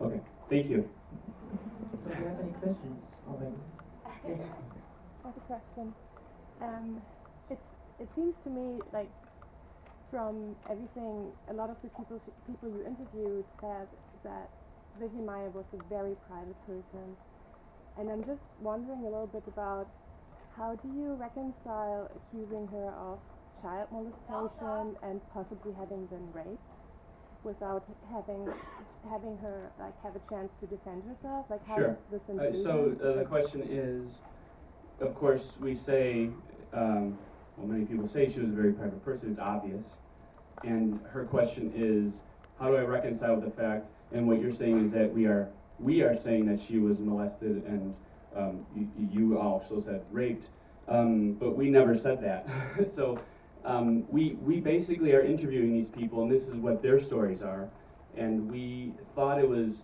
Okay, thank you. So do you have any questions already? Yes. I have a question. It seems to me like from everything, a lot of the people you interviewed said that Vivian Maier was a very private person, and I'm just wondering a little bit about how do you reconcile accusing her of child molestation and possibly having been raped without having her like have a chance to defend herself? Like how Sure. this intrusion? So the question is, of course, we say, well, many people say she was a very private person. It's obvious, and her question is, how do I reconcile with the fact? And what you're saying is that we are saying that she was molested, and you also said raped, but we never said that. So we basically are interviewing these people, and this is what their stories are, and we thought it was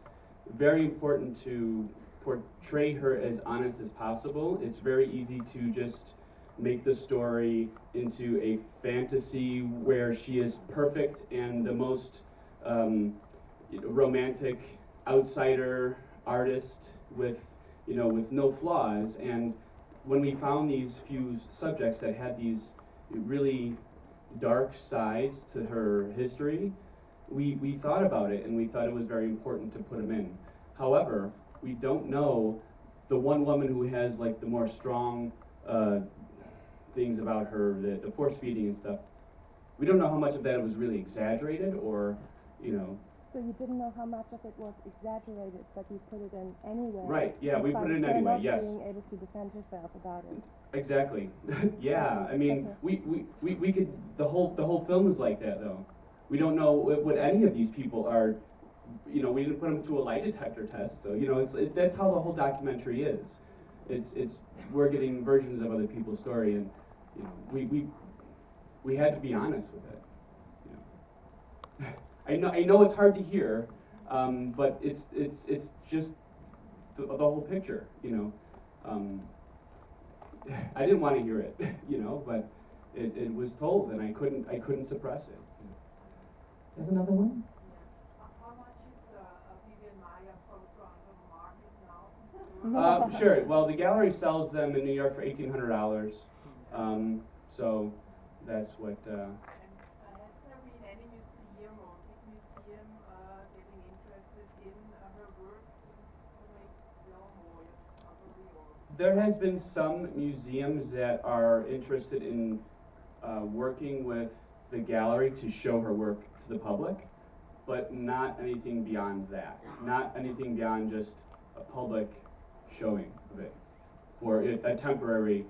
very important to portray her as honest as possible. It's very easy to just make the story into a fantasy where she is perfect and the most romantic outsider artist with no flaws. And when we found these few subjects that had these really dark sides to her history, we thought about it, and we thought it was very important to put them in. However, we don't know the one woman who has like the more strong things about her, the force feeding and stuff. We don't know how much of that was really exaggerated, or So you didn't know how much of it was exaggerated, but you put it in anyway. Right, yeah, we put it in her anyway, not yes. being able to defend herself about it. Exactly. Yeah, I mean, Okay. we could, the whole film is like that though. We don't know what any of these people are, we didn't put them to a lie detector test, so that's how the whole documentary is. We're getting versions of other people's story, and we had to be honest with it. I know it's hard to hear, but it's just the whole picture, I didn't want to hear it, but it was told, and I couldn't suppress it. There's another one? How much is Vivian Maier from the market now? Sure. Well, the gallery sells them in New York for $1,800. So that's what. Has there been any museum or big museum getting interested in her work since the late film or discovery or? There has been some museums that are interested in working with the gallery to show her work to the public, but not anything beyond that. Not anything beyond just a public showing of it for a temporary,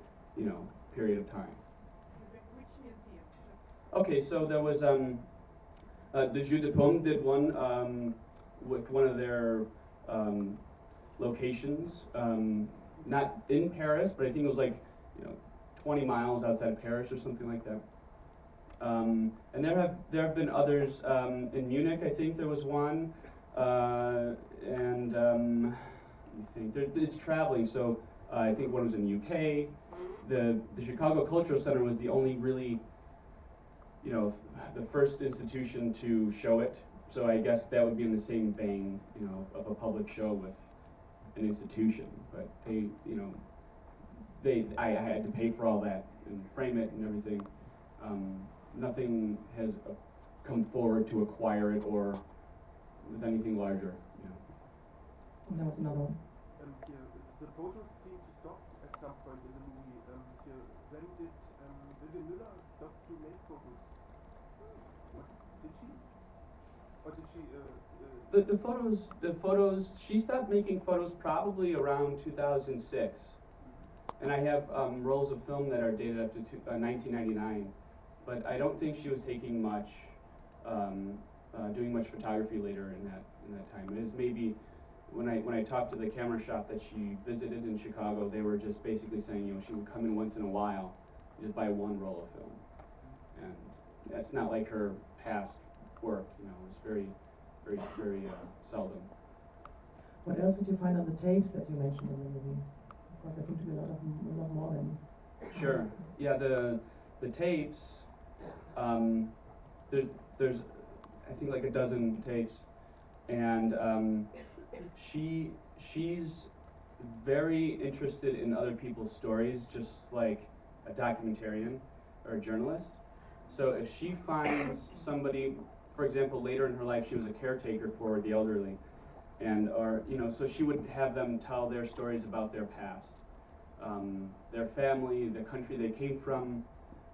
period of time. Which museum? Okay, so there was the Jeu de Paume did one with one of their locations, not in Paris, but I think it was like 20 miles outside of Paris or something like that. And there have been others in Munich. I think there was one, and let me think. It's traveling, so I think one was in UK. The Chicago Cultural Center was the only really, the first institution to show it. So I guess that would be in the same vein, of a public show with an institution. But I had to pay for all that and frame it and everything. Nothing has come forward to acquire it or with anything larger. And there was another one. The photos seem to stop at some point in the movie. When did Vivian Müller stop to make photos? Did she? Or did she? The photos. She stopped making photos probably around 2006, and I have rolls of film that are dated up to 1999. But I don't think she was taking much, doing much photography later in that time. It is maybe when I talked to the camera shop that she visited in Chicago, they were just basically saying she would come in once in a while, just buy one roll of film, and that's not like her past work. It's very, very, very seldom. What else did you find on the tapes that you mentioned in the movie? Because there seem to be a lot more than. Sure. Yeah, the tapes. there's I think like a dozen tapes, and she's very interested in other people's stories, just like a documentarian or a journalist. So if she finds somebody, for example, later in her life, she was a caretaker for the elderly, and so she would have them tell their stories about their past, their family, the country they came from.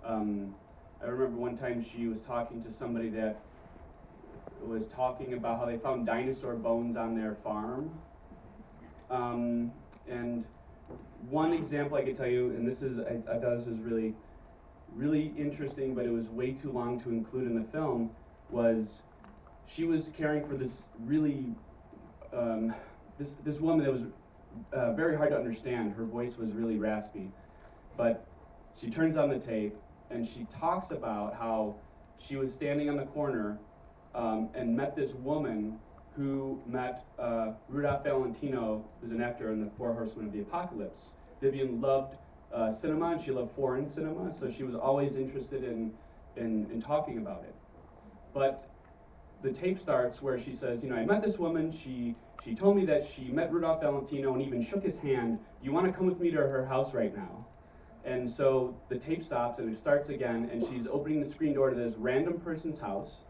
I remember one time she was talking to somebody that was talking about how they found dinosaur bones on their farm. And one example I could tell you, and I thought this was really, really interesting, but it was way too long to include in the film, was she was caring for this really, this woman that was very hard to understand. Her voice was really raspy, but she turns on the tape and she talks about how she was standing on the corner and met this woman who met Rudolph Valentino, who's an actor in the Four Horsemen of the Apocalypse. Vivian loved cinema, and she loved foreign cinema, so she was always interested in talking about it. But the tape starts where she says, I met this woman, she told me that she met Rudolph Valentino and even shook his hand. Do you want to come with me to her house right now? And so the tape stops and it starts again, and she's opening the screen door to this random person's house,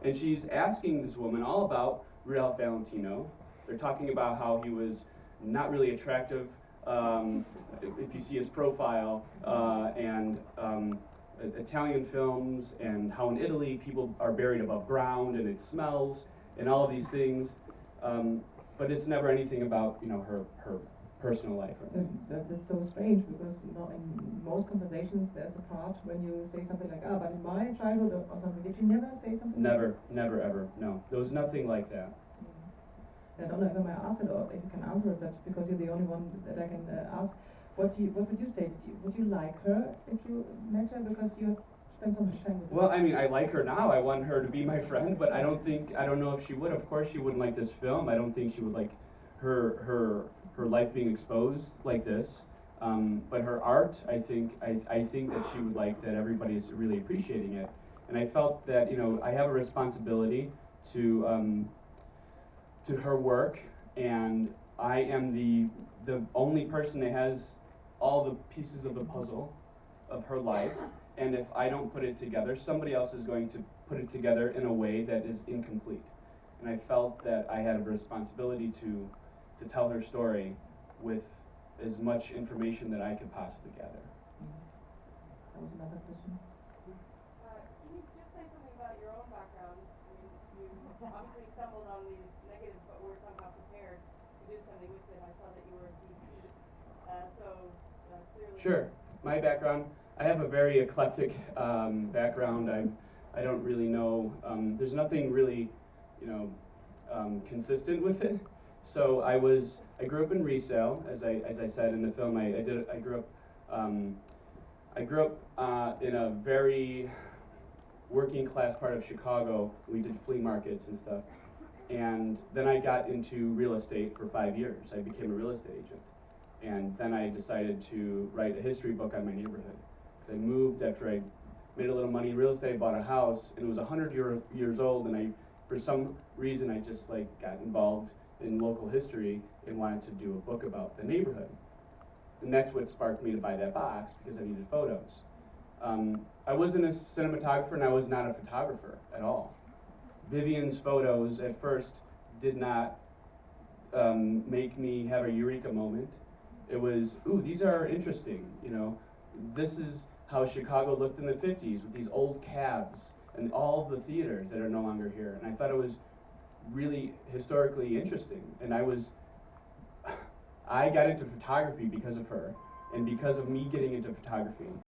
and she's asking this woman all about Rudolph Valentino. They're talking about how he was not really attractive, if you see his profile, and Italian films, and how in Italy people are buried above ground and it smells, and all of these things. But it's never anything about her personal life. That's so strange, because in most conversations there's a part when you say something like, but in my childhood or something. Did you never say something? Never, never, ever. No, there was nothing like that. I don't know if I might ask it or if you can answer it, but because you're the only one that I can ask, what would you say? Would you like her if you met her, because you spent so much time with her? Well, I mean, I like her now. I want her to be my friend, but I don't know if she would. Of course, she wouldn't like this film. I don't think she would like her life being exposed like this. But her art, I think that she would like that everybody's really appreciating it. And I felt that I have a responsibility to her work, and I am the only person that has all the pieces of the puzzle of her life. And if I don't put it together, somebody else is going to put it together in a way that is incomplete. And I felt that I had a responsibility to tell her story with as much information that I could possibly gather. That was another question. Can you just say something about your own background? I mean, you obviously stumbled on these negatives, but were somehow prepared to do something with it. I saw that you were a DP, clearly. Sure. My background, I have a very eclectic background. I don't really know. There's nothing really, consistent with it. So I grew up in resale, as I said in the film. I grew up in a very working class part of Chicago. We did flea markets and stuff. And then I got into real estate for 5 years. I became a real estate agent. And then I decided to write a history book on my neighborhood. So I moved after I made a little money in real estate, bought a house, and it was 100 years old, and for some reason I just got involved in local history and wanted to do a book about the neighborhood. And that's what sparked me to buy that box, because I needed photos. I wasn't a cinematographer, and I was not a photographer at all. Vivian's photos at first did not make me have a eureka moment. It was, ooh, these are interesting, This is how Chicago looked in the 50s with these old cabs and all the theaters that are no longer here. And I thought it was really historically interesting. And I got into photography because of her, and because of me getting into photography.